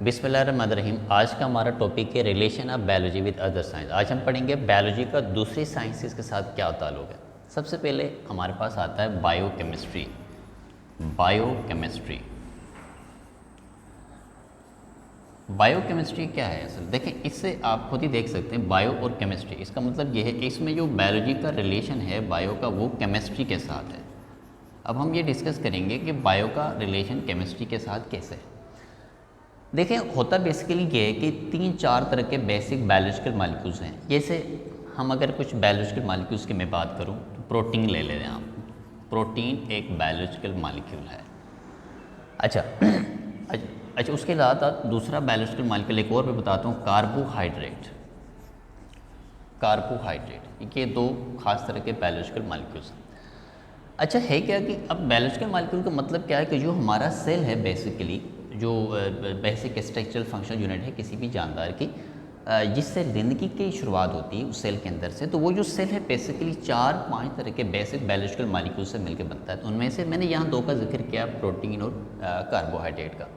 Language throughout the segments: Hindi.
बिस्मिल्लाहिर्रहमानिर्रहीम। आज का हमारा टॉपिक है relation of biology with other science. आज हम पढ़ेंगे बायोलॉजी का दूसरी साइंसेस के साथ क्या ताल्लुक है। सबसे पहले हमारे पास आता है बायोकेमिस्ट्री। बायोकेमिस्ट्री बायोकेमिस्ट्री क्या है असल देखें, इससे आप खुद ही देख सकते हैं बायो और केमिस्ट्री, इसका मतलब ये है कि इसमें जो बायोलॉजी का रिलेशन है बायो का वो केमिस्ट्री के साथ है। अब हम ये डिस्कस करेंगे कि बायो का रिलेशन केमिस्ट्री के साथ कैसे है। देखें, होता बेसिकली ये है कि 3-4 तरह के बेसिक बायोलॉजिकल मॉलिक्यूल्स हैं। जैसे हम अगर कुछ बायोलॉजिकल मॉलिक्यूल्स की मैं बात करूं तो प्रोटीन ले लें आप। प्रोटीन एक बायोलॉजिकल मॉलिक्यूल है। अच्छा, उसके साथ दूसरा बायोलॉजिकल मॉलिक्यूल एक और मैं बताता हूँ, कार्बोहाइड्रेट। कार्बोहाइड्रेट ये दो खास तरह के बायोलॉजिकल मॉलिक्यूल्स हैं। अच्छा है क्या कि अब बायोलॉजिकल मॉलिक्यूल का मतलब क्या है कि जो हमारा सेल है बेसिकली, जो बेसिक स्ट्रक्चरल फंक्शनल यूनिट है किसी भी जानदार की, जिससे ज़िंदगी की शुरुआत होती है उस सेल के अंदर से, तो वो जो सेल है बेसिकली 4-5 तरह के बेसिक बायोलॉजिकल मॉलिक्यूल से मिलकर बनता है। तो उनमें से मैंने यहाँ 2 का जिक्र किया, प्रोटीन और कार्बोहाइड्रेट का।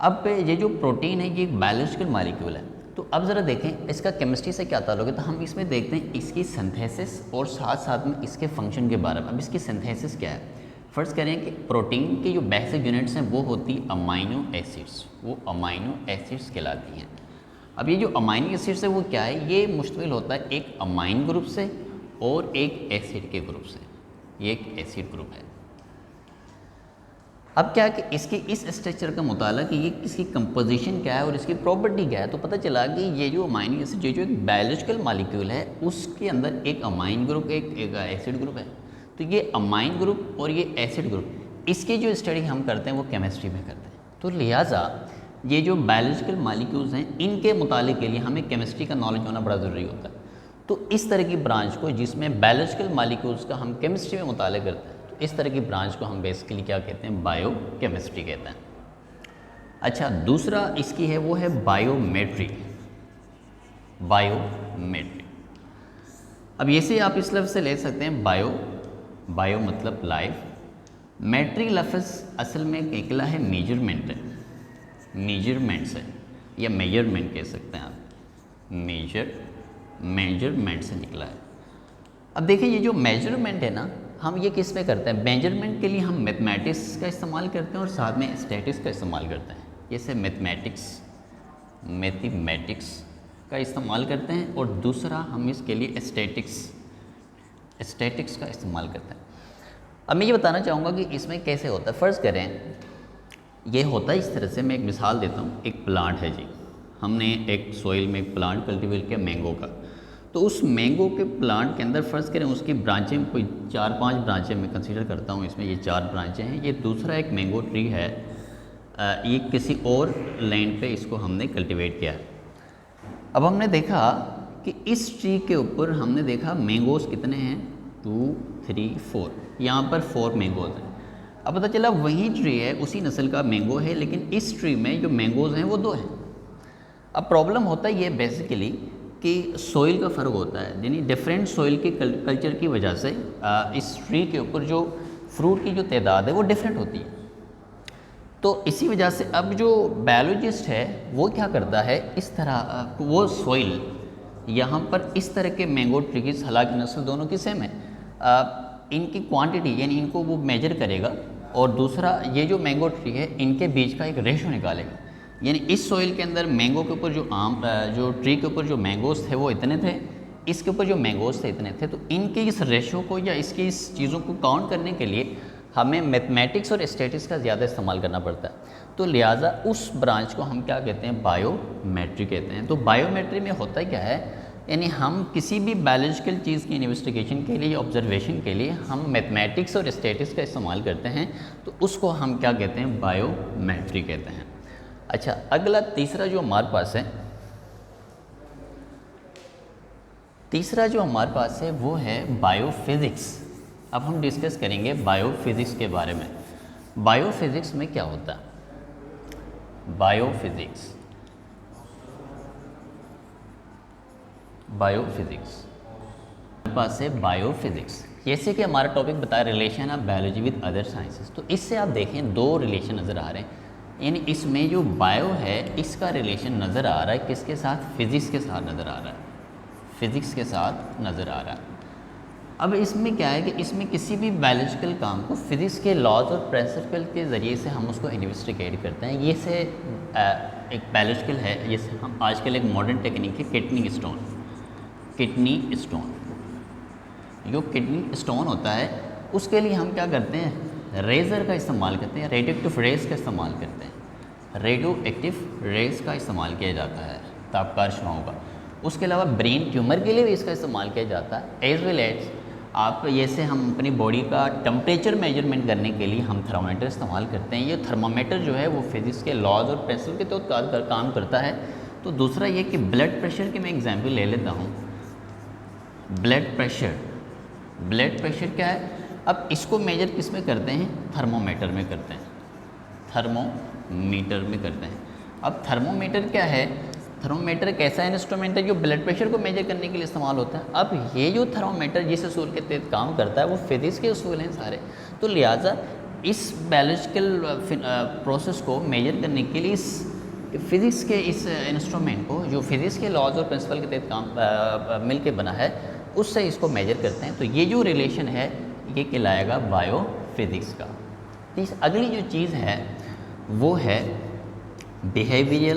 अब ये जो प्रोटीन है ये एक बायोलॉजिकल मॉलिक्यूल है। तो अब ज़रा देखें इसका केमिस्ट्री से क्या ताल्लुक है। तो हम इसमें देखते हैं इसकी सिंथेसिस और साथ साथ में इसके फंक्शन के बारे में। अब इसकी सिंथेसिस क्या है, फर्स्ट करें कि प्रोटीन की जो बेसिक यूनिट्स हैं वो होती अमाइनो एसिड्स, वो अमाइनो एसिड्स कहलाती हैं। अब ये जो अमाइनो एसिड्स है वो क्या है, ये मुश्तमिल होता है एक अमाइन ग्रुप से और एक एसिड के ग्रुप से। ये एक एसिड ग्रुप है। अब क्या है कि इसके इस स्ट्रक्चर का मुताला कि ये इसकी कंपोजिशन क्या है और इसकी प्रॉपर्टी क्या है, तो पता चला कि ये जो अमाइनो एसिड ये जो एक बायोलॉजिकल मॉलिक्यूल है उसके अंदर एक अमाइन ग्रुप एक एसिड ग्रुप है। तो ये अमाइन ग्रुप और ये एसिड ग्रुप, इसकी जो स्टडी हम करते हैं वो केमिस्ट्री में करते हैं। तो लिहाजा ये जो बायोलॉजिकल मॉलिक्यूल्स हैं इनके मुतालिक के लिए हमें केमिस्ट्री का नॉलेज होना बड़ा ज़रूरी होता है। तो इस तरह की ब्रांच को जिसमें बायोलॉजिकल मॉलिक्यूल्स का हम केमिस्ट्री में मुताला करते हैं, तो इस तरह की ब्रांच को हम बेसिकली क्या कहते हैं, बायो केमिस्ट्री कहते हैं। अच्छा, दूसरा इसकी है वो है बायोमेट्री। बायोमेट्री, अब ये से आप इस लफ्ज़ से ले सकते हैं बायो मतलब लाइफ, मेट्री लफ्ज़ असल में निकला है मेजरमेंट से, या मेजरमेंट कह सकते हैं आप, मेजरमेंट से निकला है। अब देखिए ये जो मेजरमेंट है ना, हम ये किस में करते हैं, मेजरमेंट के लिए हम मैथमेटिक्स का इस्तेमाल करते हैं और साथ में स्टैटिक्स का इस्तेमाल करते हैं। जैसे मैथमेटिक्स का इस्तेमाल करते हैं और दूसरा हम इसके लिए स्टैटिक्स का इस्तेमाल करते हैं। अब मैं ये बताना चाहूँगा कि इसमें कैसे होता है। फ़र्ज़ करें ये होता है इस तरह से, मैं एक मिसाल देता हूँ। एक प्लांट है जी, हमने एक सॉइल में एक प्लांट कल्टीवेट किया मैंगो का। तो उस मैंगो के प्लांट के अंदर फ़र्ज़ करें उसकी ब्रांचें कोई 4-5 ब्रांचें मैं कंसीडर करता हूँ, इसमें ये 4 ब्रांचें हैं। ये दूसरा एक मैंगो ट्री है, ये किसी और लैंड पे इसको हमने कल्टीवेट किया है। अब हमने देखा कि इस ट्री के ऊपर हमने देखा मैंगोज़ कितने हैं, 2, 3, 4, यहाँ पर 4 मैंगोज़ हैं। अब पता चला वही ट्री है, उसी नस्ल का मैंगो है, लेकिन इस ट्री में जो मैंगोज़ हैं वो 2 हैं। अब प्रॉब्लम होता है ये बेसिकली कि सॉइल का फ़र्क होता है, यानी डिफरेंट सॉइल के कल्चर की वजह से इस ट्री के ऊपर जो फ्रूट की जो तादाद है वो डिफरेंट होती है। तो इसी वजह से अब जो बायोलॉजिस्ट है वो क्या करता है, इस तरह वो सॉइल यहाँ पर इस तरह के मैंगो ट्री की, हालांकि नस्ल दोनों की सेम है, इनकी क्वांटिटी यानी इनको वो मेजर करेगा, और दूसरा ये जो मैंगो ट्री है इनके बीच का एक रेशो निकालेगा। यानी इस सॉइल के अंदर मैंगो के ऊपर जो ट्री के ऊपर जो मैंगोज़ थे वो इतने थे, इसके ऊपर जो मैंगोज़ थे इतने थे। तो इनके इस रेशो को या इसकी इस चीज़ों को काउंट करने के लिए हमें मैथमेटिक्स और स्टैटिक्स का ज़्यादा इस्तेमाल करना पड़ता है। तो लिहाजा उस ब्रांच को हम क्या कहते हैं, बायोमेट्री कहते हैं। तो बायोमेट्री में होता क्या है, यानी हम किसी भी बायोलॉजिकल चीज़ की इन्वेस्टिगेशन के लिए, ऑब्जर्वेशन के लिए हम मैथमेटिक्स और स्टैटिक्स का इस्तेमाल करते हैं, तो उसको हम क्या कहते हैं, बायोमेट्री कहते हैं। अच्छा, अगला तीसरा जो हमारे पास है वो है बायोफिज़िक्स। अब हम डिस्कस करेंगे बायोफिज़िक्स के बारे में। बायोफिज़िक्स में क्या होता है, बायोफिज़िक्स हमारे पास है बायोफिज़िक्स। जैसे कि हमारा टॉपिक बताया relation of biology with other sciences, तो इससे आप देखें 2 रिलेशन नज़र आ रहे हैं। यानी इसमें जो बायो है इसका रिलेशन नज़र आ रहा है किसके साथ, फिज़िक्स के साथ नज़र आ रहा है, फिज़िक्स के साथ नज़र आ रहा है। अब इसमें क्या है कि इसमें किसी भी बायोलॉजिकल काम को फिज़िक्स के लॉज और प्रिंसिपल के ज़रिए से हम उसको इन्वेस्टिगेट करते हैं। ये से एक बायोलॉजिकल है, ये हम आजकल एक मॉडर्न टेक्निक है किडनी स्टोन, किडनी स्टोन। जो किडनी स्टोन होता है उसके लिए हम क्या करते हैं, रेज़र का इस्तेमाल करते हैं, रेडियो एक्टिव रेज़ का इस्तेमाल करते हैं, रेडियो एक्टिव रेज़ का इस्तेमाल किया जाता है तापकार शुआओं का। उसके अलावा ब्रेन ट्यूमर के लिए भी इसका इस्तेमाल किया जाता है। एज वेल एज आप जैसे हम अपनी बॉडी का टेम्परेचर मेजरमेंट करने के लिए हम थर्मामीटर इस्तेमाल करते हैं। ये थर्मामीटर जो है वो फिज़िक्स के लॉज और प्रिंसिपल के तहत काम करता है। तो दूसरा ये कि ब्लड प्रेशर की मैं एग्जाम्पल ले लेता हूँ। ब्लड प्रेशर, ब्लड प्रेशर क्या है, अब इसको मेजर किस में करते हैं, थर्मोमीटर में करते हैं, थर्मोमीटर में करते हैं। अब थर्मोमीटर क्या है, थर्मोमीटर एक ऐसा इंस्ट्रूमेंट है जो ब्लड प्रेशर को मेजर करने के लिए इस्तेमाल होता है। अब ये जो थर्मोमीटर जिस असूल के तहत काम करता है वो फिज़िक्स के असूल हैं सारे, तो लिहाजा इस बायोलॉजिकल प्रोसेस को मेजर करने के लिए इस फिज़िक्स के इस इंस्ट्रूमेंट को जो फिज़िक्स के लॉज और प्रिंसिपल के तहत काम मिल के बना है उससे इसको मेजर करते हैं। तो ये जो रिलेशन है ये कहलाएगा बायो फिज़िक्स का। अगली जो चीज़ है वो है बिहेवियर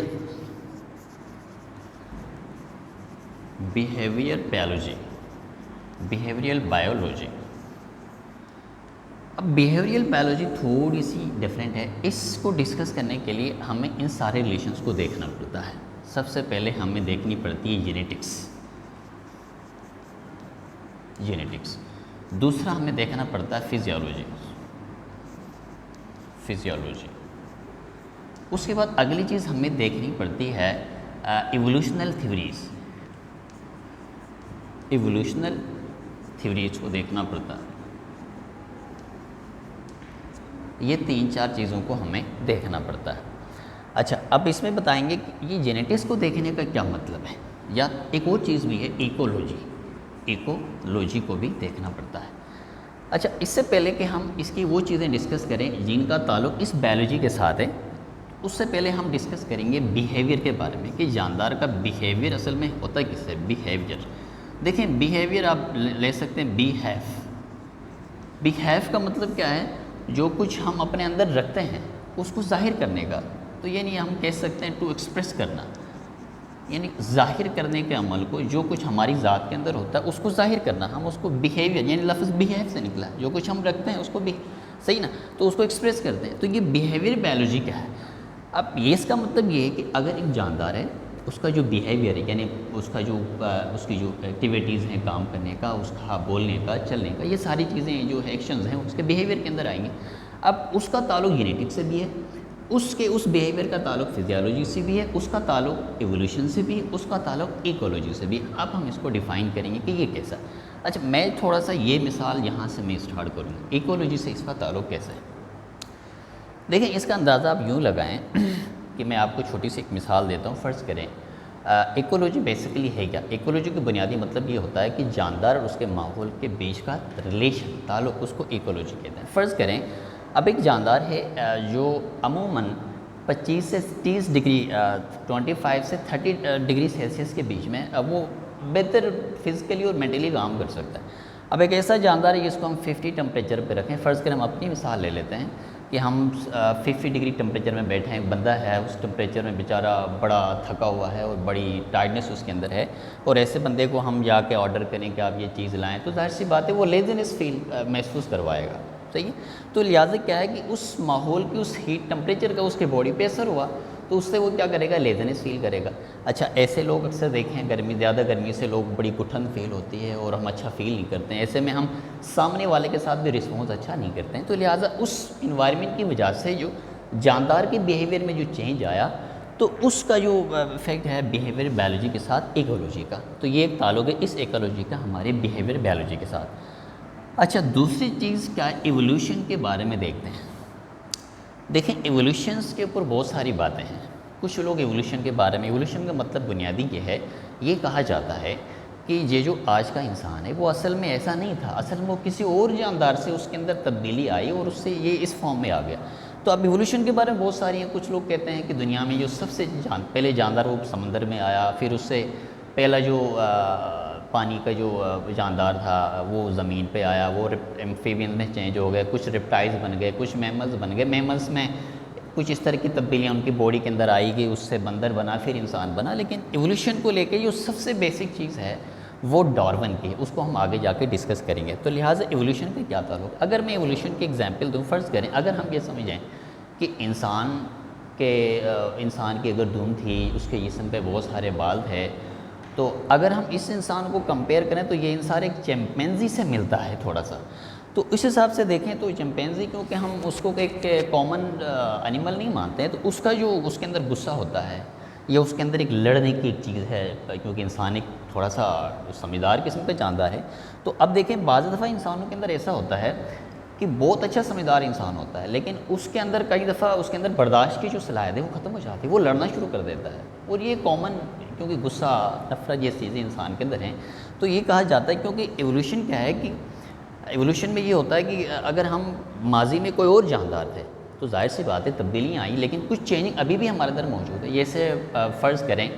बायोलॉजी, बिहेवियरल बायोलॉजी। अब बिहेवियरल बायोलॉजी थोड़ी सी डिफरेंट है। इसको डिस्कस करने के लिए हमें इन सारे रिलेशंस को देखना पड़ता है। सबसे पहले हमें देखनी पड़ती है जेनेटिक्स, जेनेटिक्स। दूसरा हमें देखना पड़ता है फिजियोलॉजी, फिजियोलॉजी। उसके बाद अगली चीज़ हमें देखनी पड़ती है इवोल्यूशनल थ्योरीज, इवोल्यूशनल थ्योरीज को देखना पड़ता है। ये 3-4 चीज़ों को हमें देखना पड़ता है। अच्छा, अब इसमें बताएंगे कि ये जेनेटिक्स को देखने का क्या मतलब है, या एक और चीज़ भी है इकोलॉजी, इकोलॉजी को भी देखना पड़ता है। अच्छा, इससे पहले कि हम इसकी वो चीज़ें डिस्कस करें जिनका ताल्लुक इस बायोलॉजी के साथ है, उससे पहले हम डिस्कस करेंगे बिहेवियर के बारे में कि जानदार का बिहेवियर असल में होता किससे। बिहेवियर देखें, बिहेवियर आप ले सकते हैं बिहेव। बिहेव का मतलब क्या है, जो कुछ हम अपने अंदर रखते हैं उसको जाहिर करने का। तो ये नहीं, हम कह सकते हैं टू एक्सप्रेस करना, यानी जाहिर करने के अमल को, जो कुछ हमारी ज़ात के अंदर होता है उसको जाहिर करना, हम उसको बिहेवियर, यानी लफ्ज़ बिहेव से निकला, जो कुछ हम रखते हैं उसको भी सही ना, तो उसको एक्सप्रेस करते हैं। तो ये बिहेवियर बायोलॉजी क्या है। अब ये इसका मतलब ये है कि अगर एक जानदार है उसका जो बिहेवियर है, यानी उसका जो उसकी जो एक्टिविटीज़ हैं काम करने का, उसका बोलने का, चलने का, ये सारी चीज़ें जो है एक्शंस हैं उसके बिहेवियर के अंदर आएंगी। अब उसका ताल्लुक जेनेटिक से भी है, उसके उस बिहेवियर का ताल्लुक फिजियोलॉजी से भी है, उसका ताल्लुक एवोल्यूशन से भी है, उसका ताल्लुक इकोलॉजी से भी। अब हम इसको डिफ़ाइन करेंगे कि ये कैसा। अच्छा, मैं थोड़ा सा ये मिसाल यहाँ से मैं स्टार्ट करूँगा, इकोलॉजी से इसका ताल्लुक कैसा है। देखिए, इसका अंदाज़ा आप यूँ लगाएं कि मैं आपको छोटी सी एक मिसाल देता हूँ। फ़र्ज़ करें इकोलॉजी बेसिकली है क्या। इकोलॉजी का बुनियादी मतलब ये होता है कि जानदार और उसके माहौल के बीच का रिलेशन, ताल्लुक, उसको इकोलॉजी कहते हैं। फ़र्ज़ करें अब एक जानदार है जो अमूमन 25 से 30 डिग्री 25 से 30 डिग्री सेल्सियस के बीच में वो बेहतर फिज़िकली और मेंटली काम कर सकता है। अब एक ऐसा जानदार है जिसको हम 50 टेम्परेचर पे रखें। फ़र्ज़ करें हम अपनी मिसाल ले लेते हैं कि हम 50 डिग्री टेम्परेचर में बैठे हैं, बंदा है उस टेम्परेचर में बेचारा बड़ा थका हुआ है और बड़ी टायर्डनेस उसके अंदर है, और ऐसे बंदे को हम जाके ऑर्डर करें कि आप ये चीज़ लाएँ, तो जाहिर सी बात है वो लेज़ीनेस फील महसूस करवाएगा। सही है। तो लिहाजा क्या है कि उस माहौल की, उस हीट टेम्परेचर का उसके बॉडी पे असर हुआ, तो उससे वो क्या करेगा, लेज़ीनेस फील करेगा। अच्छा, ऐसे लोग अक्सर देखें गर्मी, ज़्यादा गर्मी से लोग बड़ी घुटन फील होती है और हम अच्छा फील नहीं करते हैं। ऐसे में हम सामने वाले के साथ भी रिस्पॉन्स अच्छा नहीं करते हैं। तो लिहाजा उस इन्वायरमेंट की वजह से जो जानदार के बिहेवियर में जो चेंज आया, तो उसका जो इफेक्ट है बिहेवियर बायोलॉजी के साथ इकोलॉजी का। तो ये एक ताल्लुक है इस इकोलॉजी का हमारे बिहेवियर बायोलॉजी के साथ। अच्छा, दूसरी चीज़ क्या है, इवोल्यूशन के बारे में देखते हैं। देखें, इवोल्यूशंस के ऊपर बहुत सारी बातें हैं। कुछ लोग इवोल्यूशन के बारे में, इवोल्यूशन का मतलब बुनियादी ये है, ये कहा जाता है कि ये जो आज का इंसान है वो असल में ऐसा नहीं था, असल में वो किसी और जानदार से उसके अंदर तब्दीली आई और उससे ये इस फॉर्म में आ गया। तो अब इवोल्यूशन के बारे में बहुत सारी हैं। कुछ लोग कहते हैं कि दुनिया में जो सबसे पहले जानदार वो समंदर में आया, फिर उससे पहला जो पानी का जो जानदार था वो ज़मीन पे आया, वो एम्फीबियन में चेंज हो गए, कुछ रिप्टाइल्स बन गए, कुछ मैमल्स बन गए। मैमल्स में कुछ इस तरह की तब्दीलियाँ उनकी बॉडी के अंदर आई कि उससे बंदर बना, फिर इंसान बना। लेकिन इवोल्यूशन को लेके जो सबसे बेसिक चीज़ है वो डार्विन की है, उसको हम आगे जाके डिस्कस करेंगे। तो लिहाजा इवोल्यूशन का क्या ताल्लुक। अगर मैं इवोल्यूशन की एग्जांपल दूँ, फ़र्ज़ करें अगर हम ये समझें कि इंसान की अगर दुम थी, उसके जिस्म पे बहुत सारे बाल थे, तो अगर हम इस इंसान को कंपेयर करें तो ये इंसान एक चिंपैंजी से मिलता है थोड़ा सा। तो इस हिसाब से देखें तो चिंपैंजी, क्योंकि हम उसको एक कॉमन एनिमल नहीं मानते हैं, तो उसका जो उसके अंदर गुस्सा होता है या उसके अंदर एक लड़ने की एक चीज़ है, क्योंकि इंसान एक थोड़ा सा समझदार किस्म का जानदार है। तो अब देखें बाज़ दफ़ा इंसानों के अंदर ऐसा होता है कि बहुत अच्छा समझदार इंसान होता है, लेकिन उसके अंदर कई दफ़ा उसके अंदर बर्दाश्त की जो सलाहियत है वो ख़त्म हो जाती है, वो लड़ना शुरू कर देता है। और ये कॉमन, क्योंकि गुस्सा, नफ़रत ये चीज़ें इंसान के अंदर हैं, तो ये कहा जाता है। क्योंकि एवोल्यूशन क्या है कि एवोल्यूशन में ये होता है कि अगर हम माजी में कोई और जानदार थे तो जाहिर सी बात है तब्दीलियाँ आई, लेकिन कुछ चेंजिंग अभी भी हमारे अंदर मौजूद है। जैसे फ़र्ज़ करें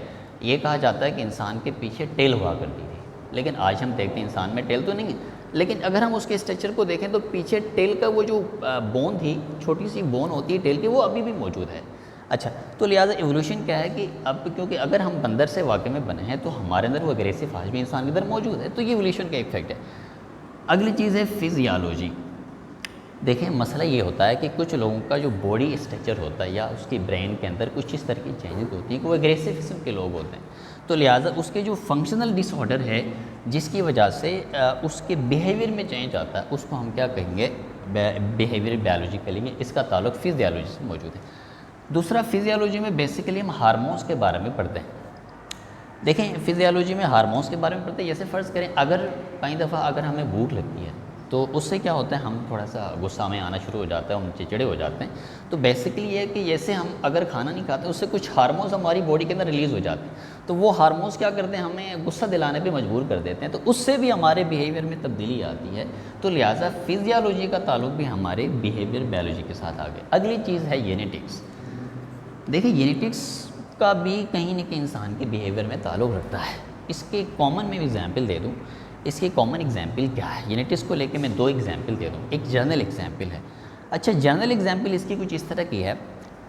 ये कहा जाता है कि इंसान के पीछे टेल हुआ करती थी, लेकिन आज हम देखते हैं इंसान में टेल तो नहीं है, लेकिन अगर हम उसके स्ट्रक्चर को देखें तो पीछे टेल का वो जो बोन थी, छोटी सी बोन होती है टेल की, वो अभी भी मौजूद है। अच्छा, तो लिहाजा एवोल्यूशन क्या है कि अब क्योंकि अगर हम बंदर से वाकई में बने हैं तो हमारे अंदर वो अग्रेसिव आज भी इंसान के अंदर मौजूद है, तो ये एवोल्यूशन का इफेक्ट है। अगली चीज़ है फिजियोलॉजी। देखें मसला ये होता है कि कुछ लोगों का जो बॉडी स्ट्रक्चर होता है या उसकी ब्रेन के अंदर कुछ इस तरह की चेंजेस होती हैं कि वो एग्रेसिव किस्म के लोग होते हैं, तो लिहाजा उसके जो फंक्शनल डिसऑर्डर है जिसकी वजह से उसके बिहेवियर में चेंज आता है, उसको हम क्या कहेंगे, बिहेवियर बायोलॉजी कहेंगे। इसका ताल्लुक फिजियोलॉजी से मौजूद है। दूसरा, फिजियोलॉजी में बेसिकली हम हार्मोन्स के बारे में पढ़ते हैं। देखें फिजियोलॉजी में हार्मोन्स के बारे में पढ़ते हैं। जैसे फ़र्ज़ करें अगर कई दफ़ा अगर हमें भूख लगती है तो उससे क्या होता है, हम थोड़ा सा गुस्सा में आना शुरू हो जाता है, हम चिड़चिड़े हो जाते हैं। तो बेसिकली ये है कि जैसे हम अगर खाना नहीं खाते उससे कुछ हार्मोन्स हमारी बॉडी के अंदर रिलीज़ हो जाते हैं, तो वो हार्मोन्स क्या करते हैं, हमें गुस्सा दिलाने पे मजबूर कर देते हैं, तो उससे भी हमारे बिहेवियर में तब्दीली आती है। तो लिहाजा फिजियोलॉजी का ताल्लुक भी हमारे बिहेवियर बायोलॉजी के साथ आ गया। अगली चीज़ है जेनेटिक्स। देखिए जेनेटिक्स का भी कहीं न कहीं इंसान के बिहेवियर में ताल्लुक़ रखता है। इसके कॉमन में एग्जांपल दे दूँ, इसकी कॉमन एग्जांपल क्या है, जेनेटिक्स को लेके मैं दो एग्जांपल दे दूँ। एक जनरल एग्जांपल है। अच्छा, जनरल एग्जांपल इसकी कुछ इस तरह की है।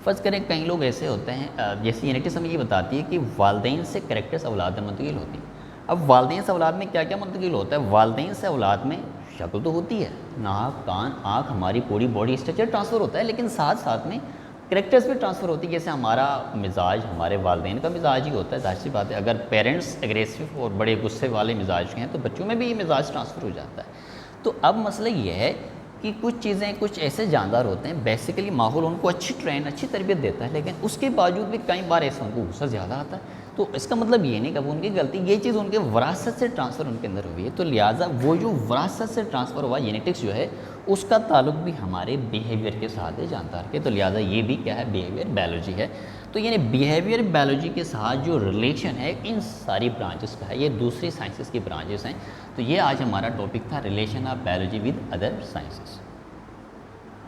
फ़र्ज़ करें कई लोग ऐसे होते हैं, जैसे जेनेटिक्स हमें ये बताती है कि वालदैन से कैरेक्टर्स औलाद में मुंतकिल होती है। अब वालदैन से औलाद में क्या क्या मुंतकिल होता है, वालदैन से औलाद में शक्ल तो होती है, नाक, कान, आँख, हमारी पूरी बॉडी स्ट्रक्चर ट्रांसफ़र होता है, लेकिन साथ साथ में कैरेक्टर्स भी ट्रांसफ़र होती है। जैसे हमारा मिजाज हमारे वालिदैन का मिजाज ही होता है, जाहिर सी बात है। अगर पेरेंट्स एग्रेसिव और बड़े गुस्से वाले मिजाज के हैं तो बच्चों में भी ये मिजाज ट्रांसफ़र हो जाता है। तो अब मसला ये है कि कुछ चीज़ें, कुछ ऐसे जानदार होते हैं, बेसिकली माहौल उनको अच्छी तरबियत देता है, लेकिन उसके बावजूद भी कई बार ऐसा उनको गुस्सा ज़्यादा आता है। तो इसका मतलब ये नहीं कि वो उनकी गलती, ये चीज़ उनके विरासत से ट्रांसफ़र उनके अंदर हुई है। तो लिहाजा वो जो विरासत से ट्रांसफ़र हुआ जेनेटिक्स जो है उसका ताल्लुक भी हमारे बिहेवियर के साथ है, जानदार के। तो लिहाजा ये भी क्या है, बिहेवियर बायोलॉजी है। तो यानी बिहेवियर बायोलॉजी के साथ जो रिलेशन है इन सारी ब्रांचेस का है, ये दूसरी साइंसेस की ब्रांचेस हैं। तो ये आज हमारा टॉपिक था, relation of biology with other sciences.